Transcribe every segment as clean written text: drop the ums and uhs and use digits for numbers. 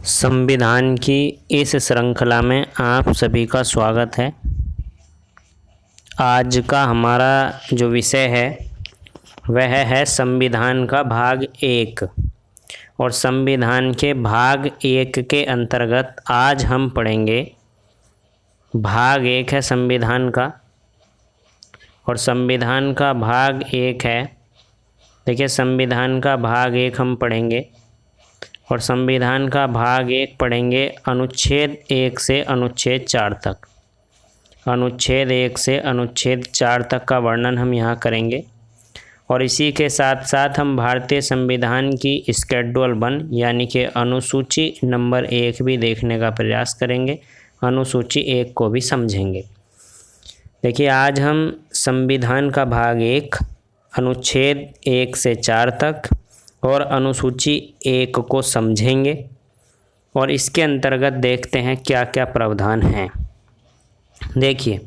संविधान की इस श्रृंखला में आप सभी का स्वागत है। आज का हमारा जो विषय है वह है संविधान का भाग 1 और संविधान के भाग 1 के अंतर्गत आज हम पढ़ेंगे भाग 1 है संविधान का और संविधान का भाग 1 है। देखिए, संविधान का भाग 1 हम पढ़ेंगे और संविधान का भाग 1 पढ़ेंगे अनुच्छेद 1 से अनुच्छेद 4 तक। अनुच्छेद 1 से अनुच्छेद 4 तक का वर्णन हम यहाँ करेंगे और इसी के साथ साथ हम भारतीय संविधान की स्केड्यूल 1 यानी कि अनुसूची नंबर 1 भी देखने का प्रयास करेंगे। अनुसूची 1 को भी समझेंगे। देखिए, आज हम संविधान का भाग 1 अनुच्छेद 1 से 4 तक और अनुसूची 1 को समझेंगे और इसके अंतर्गत देखते हैं क्या क्या प्रावधान हैं। देखिए,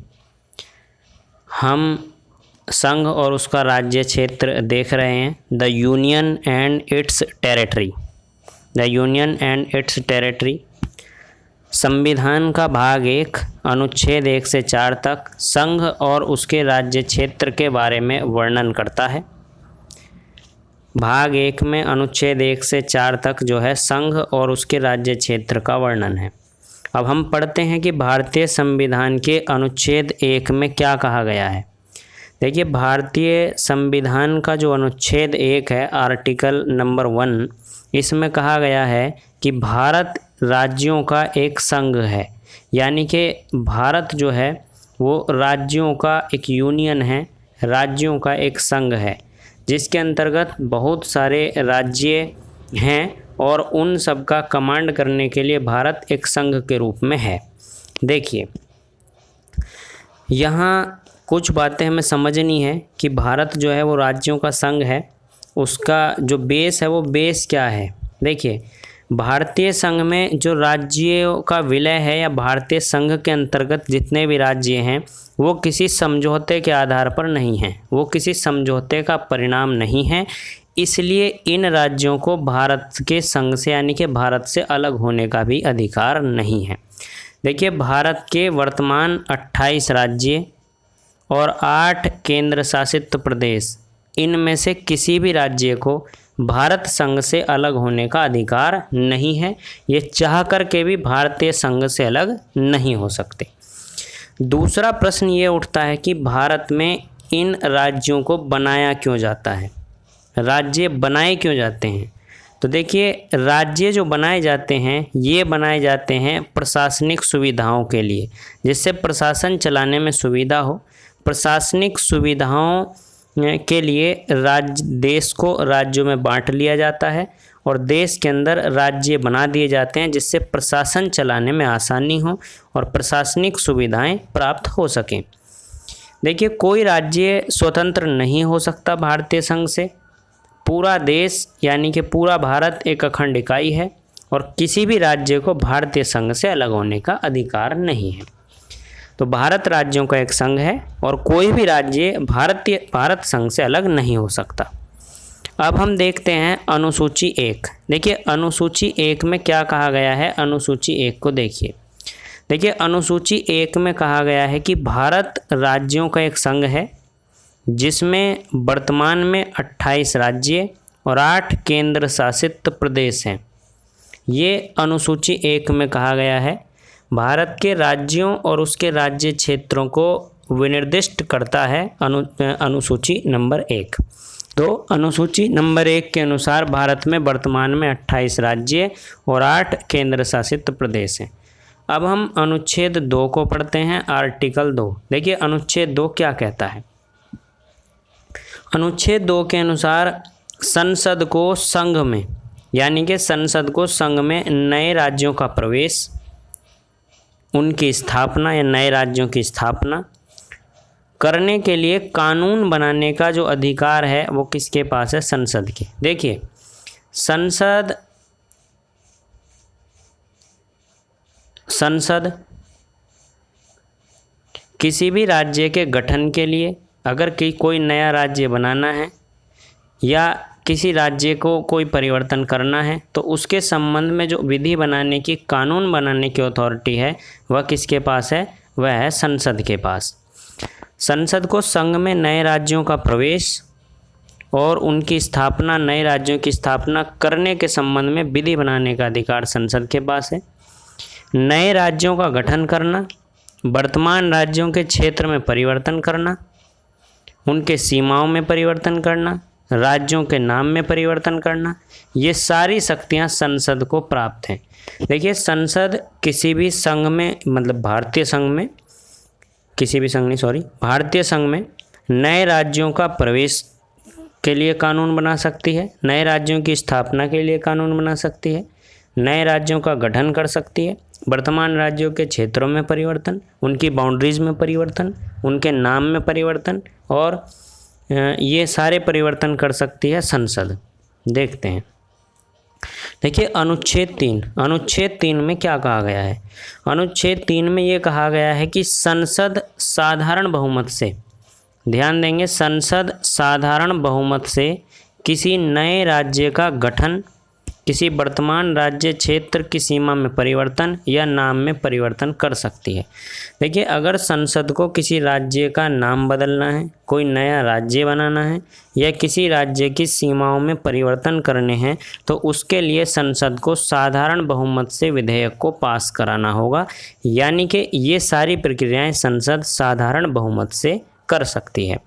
हम संघ और उसका राज्य क्षेत्र देख रहे हैं। The union and it's territory. The union and it's territory. संविधान का भाग 1 अनुच्छेद 1 से 4 तक संघ और उसके राज्य क्षेत्र के बारे में वर्णन करता है। भाग 1 में अनुच्छेद 1 से 4 तक जो है संघ और उसके राज्य क्षेत्र का वर्णन है। अब हम पढ़ते हैं कि भारतीय संविधान के अनुच्छेद 1 में क्या कहा गया है। देखिए, भारतीय संविधान का जो अनुच्छेद 1 है, आर्टिकल नंबर 1, इसमें कहा गया है कि भारत राज्यों का एक संघ है, यानी कि भारत जो है वो राज्यों का एक यूनियन है, राज्यों का एक संघ है, जिसके अंतर्गत बहुत सारे राज्य हैं और उन सब का कमांड करने के लिए भारत एक संघ के रूप में है। देखिए, यहाँ कुछ बातें हमें समझनी है कि भारत जो है वो राज्यों का संघ है, उसका जो बेस है वो बेस क्या है। देखिए, भारतीय संघ में जो राज्यों का विलय है या भारतीय संघ के अंतर्गत जितने भी राज्य हैं वो किसी समझौते के आधार पर नहीं हैं, वो किसी समझौते का परिणाम नहीं है। इसलिए इन राज्यों को भारत के संघ से यानी कि भारत से अलग होने का भी अधिकार नहीं है। देखिए, भारत के वर्तमान 28 राज्य और 8 केंद्र शासित प्रदेश, इनमें से किसी भी राज्य को भारत संघ से अलग होने का अधिकार नहीं है। ये चाह कर के भी भारतीय संघ से अलग नहीं हो सकते। दूसरा प्रश्न ये उठता है कि भारत में इन राज्यों को बनाया क्यों जाता है, राज्य बनाए क्यों जाते हैं। तो देखिए, राज्य जो बनाए जाते हैं ये बनाए जाते हैं प्रशासनिक सुविधाओं के लिए, जिससे प्रशासन चलाने में सुविधा हो। प्रशासनिक सुविधाओं के लिए देश को राज्यों में बांट लिया जाता है और देश के अंदर राज्य बना दिए जाते हैं, जिससे प्रशासन चलाने में आसानी हो और प्रशासनिक सुविधाएं प्राप्त हो सकें। देखिए, कोई राज्य स्वतंत्र नहीं हो सकता भारतीय संघ से। पूरा देश यानी कि पूरा भारत एक अखंड इकाई है और किसी भी राज्य को भारतीय संघ से अलग होने का अधिकार नहीं है। तो भारत राज्यों का एक संघ है और कोई भी राज्य भारत संघ से अलग नहीं हो सकता। अब हम देखते हैं अनुसूची 1। देखिए, अनुसूची 1 में क्या कहा गया है। अनुसूची 1 को देखिए। देखिए, अनुसूची 1 में कहा गया है कि भारत राज्यों का एक संघ है जिसमें वर्तमान में 28 राज्य और 8 केंद्र शासित प्रदेश हैं। ये अनुसूची 1 में कहा गया है। भारत के राज्यों और उसके राज्य क्षेत्रों को विनिर्दिष्ट करता है अनुसूची नंबर 1। तो अनुसूची नंबर 1 के अनुसार भारत में वर्तमान में 28 राज्य और 8 केंद्र शासित प्रदेश हैं। अब हम अनुच्छेद 2 को पढ़ते हैं, आर्टिकल 2। देखिए, अनुच्छेद 2 क्या कहता है। अनुच्छेद 2 के अनुसार संसद को संघ में यानी कि संसद को संघ में नए राज्यों का प्रवेश, उनकी स्थापना या नए राज्यों की स्थापना करने के लिए कानून बनाने का जो अधिकार है वो किसके पास है, संसद के। देखिए, संसद किसी भी राज्य के गठन के लिए, अगर कोई नया राज्य बनाना है या किसी राज्य को कोई परिवर्तन करना है तो उसके संबंध में जो विधि बनाने की, कानून बनाने की अथॉरिटी है वह किसके पास है? वह है संसद के पास। संसद को संघ में नए राज्यों का प्रवेश और उनकी स्थापना, नए राज्यों की स्थापना करने के संबंध में विधि बनाने का अधिकार संसद के पास है। नए राज्यों का गठन करना, वर्तमान राज्यों के क्षेत्र में परिवर्तन करना, उनके सीमाओं में परिवर्तन करना, राज्यों के नाम में परिवर्तन करना, ये सारी शक्तियां संसद को प्राप्त हैं। देखिए, संसद किसी भी संघ में, मतलब भारतीय संघ में, भारतीय संघ में नए राज्यों का प्रवेश के लिए कानून बना सकती है, नए राज्यों की स्थापना के लिए कानून बना सकती है, नए राज्यों का गठन कर सकती है, वर्तमान राज्यों के क्षेत्रों में परिवर्तन, उनकी बाउंड्रीज में परिवर्तन, उनके नाम में परिवर्तन, और ये सारे परिवर्तन कर सकती है संसद। देखते हैं। देखिए, अनुच्छेद 3 में क्या कहा गया है? अनुच्छेद 3 में ये कहा गया है कि संसद साधारण बहुमत से, ध्यान देंगे, संसद साधारण बहुमत से किसी नए राज्य का गठन, किसी वर्तमान राज्य क्षेत्र की सीमा में परिवर्तन या नाम में परिवर्तन कर सकती है। देखिए, अगर संसद को किसी राज्य का नाम बदलना है, कोई नया राज्य बनाना है या किसी राज्य की सीमाओं में परिवर्तन करने हैं तो उसके लिए संसद को साधारण बहुमत से विधेयक को पास कराना होगा। यानी कि ये सारी प्रक्रियाएं संसद साधारण बहुमत से कर सकती है।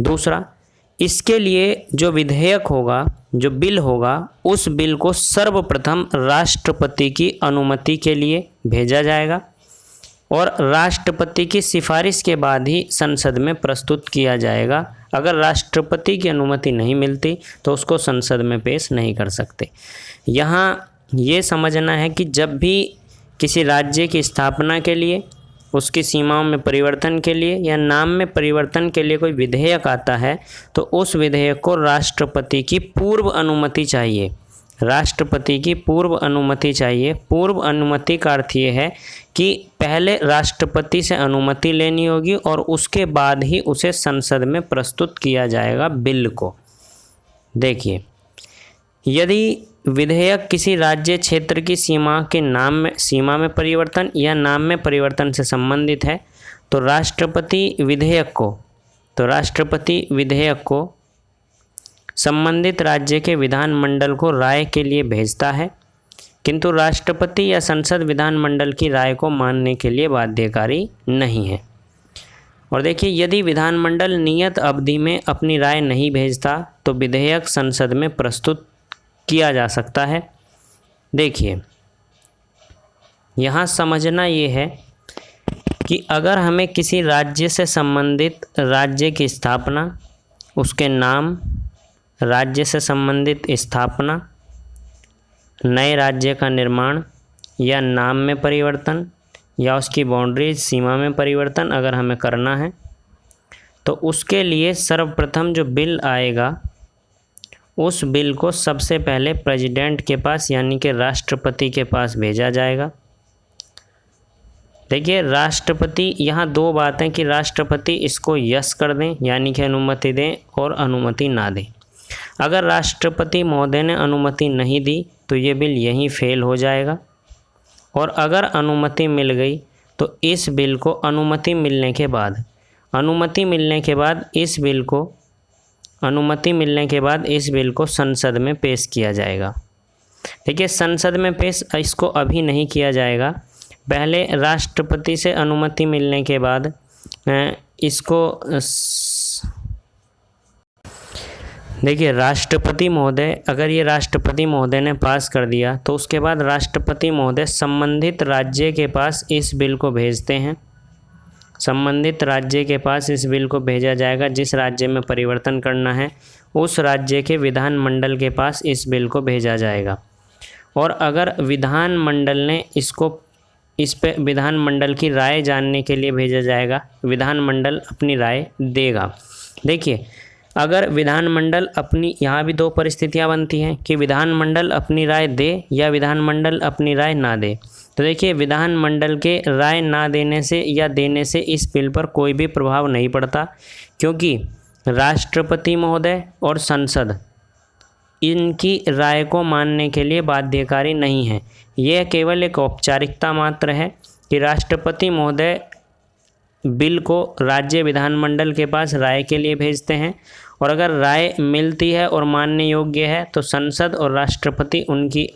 दूसरा, इसके लिए जो विधेयक होगा, जो बिल होगा, उस बिल को सर्वप्रथम राष्ट्रपति की अनुमति के लिए भेजा जाएगा और राष्ट्रपति की सिफारिश के बाद ही संसद में प्रस्तुत किया जाएगा। अगर राष्ट्रपति की अनुमति नहीं मिलती तो उसको संसद में पेश नहीं कर सकते। यहाँ ये समझना है कि जब भी किसी राज्य की स्थापना के लिए, उसकी सीमाओं में परिवर्तन के लिए या नाम में परिवर्तन के लिए कोई विधेयक आता है तो उस विधेयक को राष्ट्रपति की पूर्व अनुमति चाहिए। राष्ट्रपति की पूर्व अनुमति चाहिए। पूर्व अनुमति का अर्थ ये है कि पहले राष्ट्रपति से अनुमति लेनी होगी और उसके बाद ही उसे संसद में प्रस्तुत किया जाएगा बिल को। देखिए, यदि विधेयक किसी राज्य क्षेत्र की सीमा में परिवर्तन या नाम में परिवर्तन से संबंधित है तो राष्ट्रपति विधेयक को संबंधित राज्य के विधानमंडल को राय के लिए भेजता है, किंतु राष्ट्रपति या संसद विधानमंडल की राय को मानने के लिए बाध्यकारी नहीं है। और देखिए, यदि विधानमंडल नियत अवधि में अपनी राय नहीं भेजता तो विधेयक संसद में प्रस्तुत किया जा सकता है। देखिए, यहाँ समझना ये है कि अगर हमें किसी राज्य से संबंधित राज्य की स्थापना, उसके नाम, राज्य से संबंधित स्थापना, नए राज्य का निर्माण या नाम में परिवर्तन या उसकी बाउंड्रीज, सीमा में परिवर्तन अगर हमें करना है तो उसके लिए सर्वप्रथम जो बिल आएगा उस बिल को सबसे पहले प्रेसिडेंट के पास यानी कि राष्ट्रपति के पास भेजा जाएगा। देखिए, राष्ट्रपति, यहाँ दो बातें कि राष्ट्रपति इसको यस कर दें यानी कि अनुमति दें और अनुमति ना दें। अगर राष्ट्रपति महोदय ने अनुमति नहीं दी तो ये बिल यहीं फेल हो जाएगा, और अगर अनुमति मिल गई तो इस बिल को अनुमति मिलने के बाद इस बिल को संसद में पेश किया जाएगा। देखिए, संसद में पेश इसको अभी नहीं किया जाएगा, पहले राष्ट्रपति से अनुमति मिलने के बाद इसको देखिए, राष्ट्रपति महोदय ने पास कर दिया तो उसके बाद राष्ट्रपति महोदय संबंधित राज्य के पास इस बिल को भेजते हैं। संबंधित राज्य के पास इस बिल को भेजा जाएगा। जिस राज्य में परिवर्तन करना है उस राज्य के विधानमंडल के पास इस बिल को भेजा जाएगा, और अगर विधानमंडल ने इस पे विधानमंडल की राय जानने के लिए भेजा जाएगा, विधानमंडल अपनी राय देगा। देखिए, अगर विधानमंडल अपनी, यहाँ भी दो परिस्थितियाँ बनती हैं कि विधानमंडल अपनी राय दे या विधानमंडल अपनी राय ना दे। तो देखिए, विधानमंडल के राय ना देने से या देने से इस बिल पर कोई भी प्रभाव नहीं पड़ता, क्योंकि राष्ट्रपति महोदय और संसद इनकी राय को मानने के लिए बाध्यकारी नहीं है। यह केवल एक औपचारिकता मात्र है कि राष्ट्रपति महोदय बिल को राज्य विधानमंडल के पास राय के लिए भेजते हैं, और अगर राय मिलती है और मानने योग्य है तो संसद और राष्ट्रपति उनकी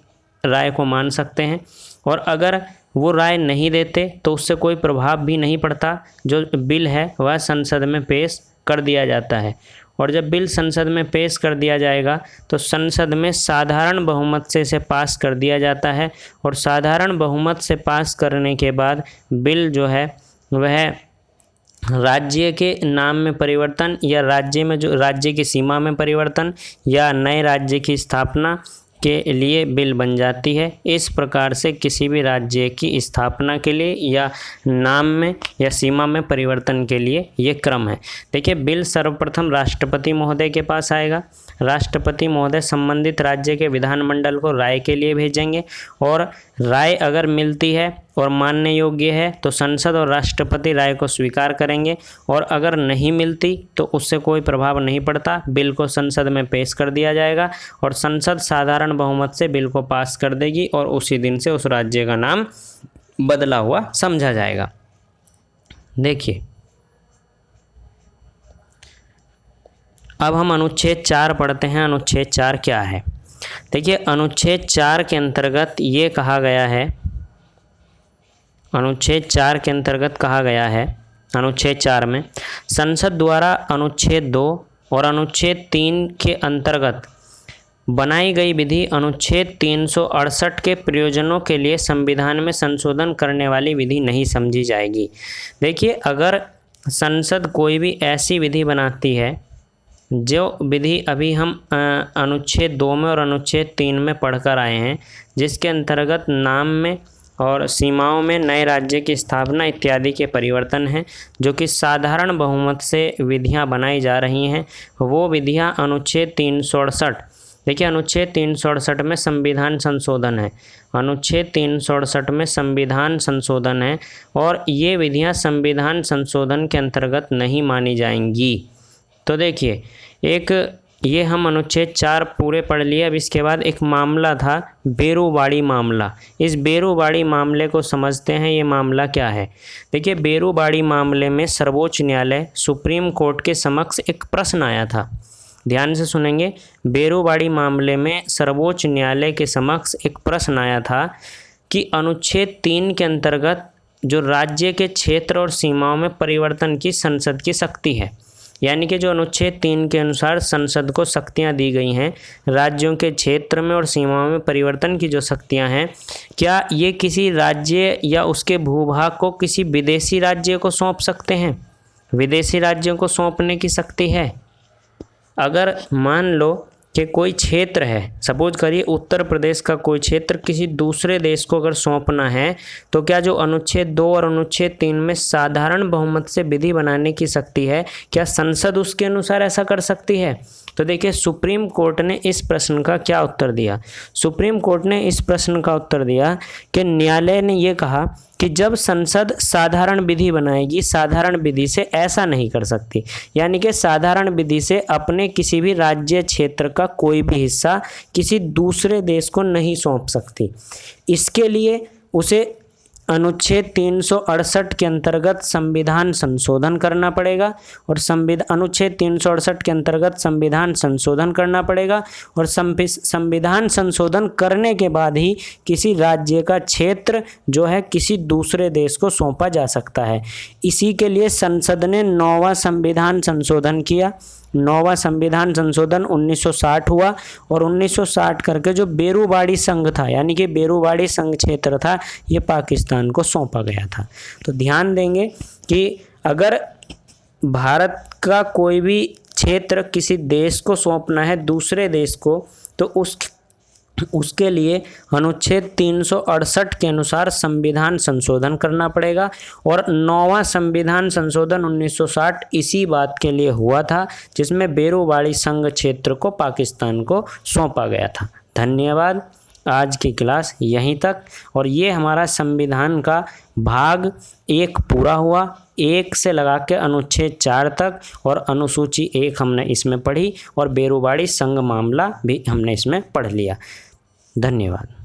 राय को मान सकते हैं, और अगर वो राय नहीं देते तो उससे कोई प्रभाव भी नहीं पड़ता। जो बिल है वह संसद में पेश कर दिया जाता है, और जब बिल संसद में पेश कर दिया जाएगा तो संसद में साधारण बहुमत से इसे पास कर दिया जाता है, और साधारण बहुमत से पास करने के बाद बिल जो है वह राज्य के नाम में परिवर्तन या राज्य में जो राज्य की सीमा में परिवर्तन या नए राज्य की स्थापना के लिए बिल बन जाती है। इस प्रकार से किसी भी राज्य की स्थापना के लिए या नाम में या सीमा में परिवर्तन के लिए ये क्रम है। देखिए, बिल सर्वप्रथम राष्ट्रपति महोदय के पास आएगा। राष्ट्रपति महोदय संबंधित राज्य के विधानमंडल को राय के लिए भेजेंगे, और राय अगर मिलती है और मानने योग्य है तो संसद और राष्ट्रपति राय को स्वीकार करेंगे, और अगर नहीं मिलती तो उससे कोई प्रभाव नहीं पड़ता। बिल को संसद में पेश कर दिया जाएगा और संसद साधारण बहुमत से बिल को पास कर देगी, और उसी दिन से उस राज्य का नाम बदला हुआ समझा जाएगा। देखिए, अब हम अनुच्छेद 4 पढ़ते हैं। अनुच्छेद 4 क्या है? देखिए, अनुच्छेद 4 के अंतर्गत ये कहा गया है, अनुच्छेद 4 के अंतर्गत कहा गया है, अनुच्छेद 4 में संसद द्वारा अनुच्छेद 2 और अनुच्छेद 3 के अंतर्गत बनाई गई विधि अनुच्छेद 368 के प्रयोजनों के लिए संविधान में संशोधन करने वाली विधि नहीं समझी जाएगी। देखिए, अगर संसद कोई भी ऐसी विधि बनाती है, जो विधि अभी हम अनुच्छेद 2 में और अनुच्छेद 3 में पढ़कर आए हैं, जिसके अंतर्गत नाम में और सीमाओं में नए राज्य की स्थापना इत्यादि के परिवर्तन हैं, जो कि साधारण बहुमत से विधियां बनाई जा रही हैं, वो विधियां अनुच्छेद 368। देखिए, अनुच्छेद 368 में संविधान संशोधन है, अनुच्छेद 368 में संविधान संशोधन है, और ये विधियां संविधान संशोधन के अंतर्गत नहीं मानी जाएंगी। तो देखिए, एक ये हम अनुच्छेद 4 पूरे पढ़ लिए। अब इसके बाद एक मामला था बेरूबाड़ी मामला। इस बेरूबाड़ी मामले को समझते हैं, ये मामला क्या है। देखिए, बेरूबाड़ी मामले में सर्वोच्च न्यायालय सुप्रीम कोर्ट के समक्ष एक प्रश्न आया था। ध्यान से सुनेंगे। बेरूबाड़ी मामले में सर्वोच्च न्यायालय के समक्ष एक प्रश्न आया था कि अनुच्छेद 3 के अंतर्गत जो राज्य के क्षेत्र और सीमाओं में परिवर्तन की संसद की शक्ति है, यानी कि जो अनुच्छेद 3 के अनुसार संसद को शक्तियां दी गई हैं, राज्यों के क्षेत्र में और सीमाओं में परिवर्तन की जो शक्तियां हैं, क्या ये किसी राज्य या उसके भूभाग को किसी विदेशी राज्य को सौंप सकते हैं? विदेशी राज्यों को सौंपने की शक्ति है। अगर मान लो कि कोई क्षेत्र है, सपोज करिए उत्तर प्रदेश का कोई क्षेत्र किसी दूसरे देश को अगर सौंपना है, तो क्या जो अनुच्छेद 2 और अनुच्छेद 3 में साधारण बहुमत से विधि बनाने की शक्ति है, क्या संसद उसके अनुसार ऐसा कर सकती है? तो देखिए, सुप्रीम कोर्ट ने इस प्रश्न का क्या उत्तर दिया। सुप्रीम कोर्ट ने इस प्रश्न का उत्तर दिया कि न्यायालय ने ये कहा कि जब संसद साधारण विधि बनाएगी, साधारण विधि से ऐसा नहीं कर सकती, यानी कि साधारण विधि से अपने किसी भी राज्य क्षेत्र का कोई भी हिस्सा किसी दूसरे देश को नहीं सौंप सकती। इसके लिए उसे अनुच्छेद 368 के अंतर्गत संविधान संशोधन करना पड़ेगा, और अनुच्छेद 368 के अंतर्गत संविधान संशोधन करना पड़ेगा, और संविधान संशोधन करने के बाद ही किसी राज्य का क्षेत्र जो है किसी दूसरे देश को सौंपा जा सकता है। इसी के लिए संसद ने 9वां संविधान संशोधन किया। 9वां संविधान संशोधन 1960 हुआ, और 1960 करके जो बेरूबाड़ी संघ था, यानी कि बेरूबाड़ी संघ क्षेत्र था, ये पाकिस्तान को सौंपा गया था। तो ध्यान देंगे कि अगर भारत का कोई भी क्षेत्र किसी देश को सौंपना है, दूसरे देश को, तो उसके लिए अनुच्छेद 368 के अनुसार संविधान संशोधन करना पड़ेगा, और 9वां संविधान संशोधन 1960 इसी बात के लिए हुआ था, जिसमें बेरूबाड़ी संघ क्षेत्र को पाकिस्तान को सौंपा गया था। धन्यवाद। आज की क्लास यहीं तक। और ये हमारा संविधान का भाग 1 पूरा हुआ, 1 से लगा के अनुच्छेद 4 तक, और अनुसूची 1 हमने इसमें पढ़ी, और बेरुबाड़ी संघ मामला भी हमने इसमें पढ़ लिया। धन्यवाद।